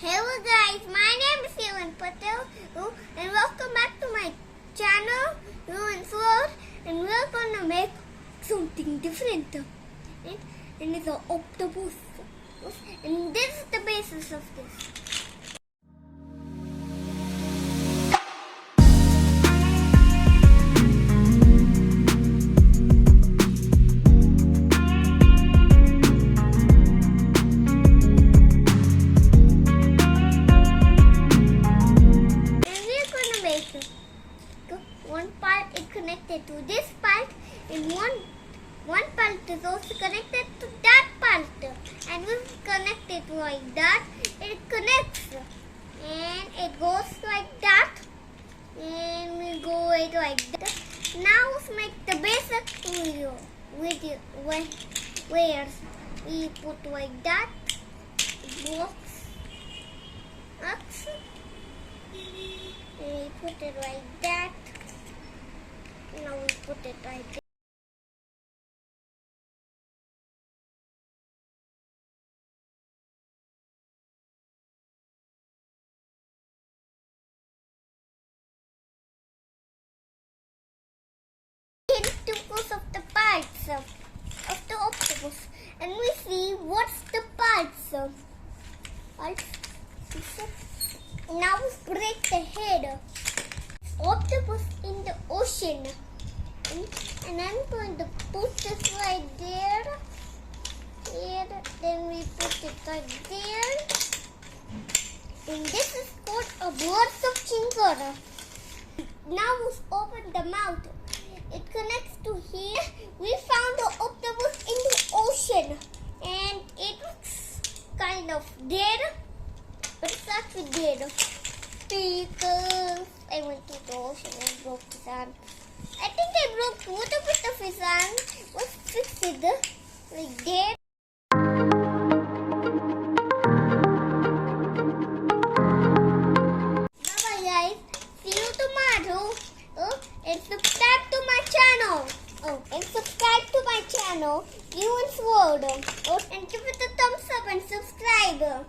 Hello guys, my name is Evan Patel and welcome back to my channel, Evan's World, and we're gonna make something different. And it's an octopus. And this is the basis of this. One part is connected to this part, and one part is also connected to that part. And we connect it like that, it connects, and it goes like that, and we go it like that. Now let's make the basic video where we put like that blocks, and we put it like that. Now we put it right there. Because of the parts of the octopus, and we see what's the parts. Now we break the head. Octopus in the ocean, and I'm going to put this right there. Here, then we put it right there, and this is called a bird of chingara. Now we open the mouth. It connects to here. We found the octopus in the ocean, and it looks kind of dead, but it's actually dead because I went to the ocean and broke his arm. I think I broke a little bit of his arm. Let's fix it like that. Bye guys. See you tomorrow. And subscribe to my channel. And subscribe to my channel, Evan's World. And give it a thumbs up and subscribe.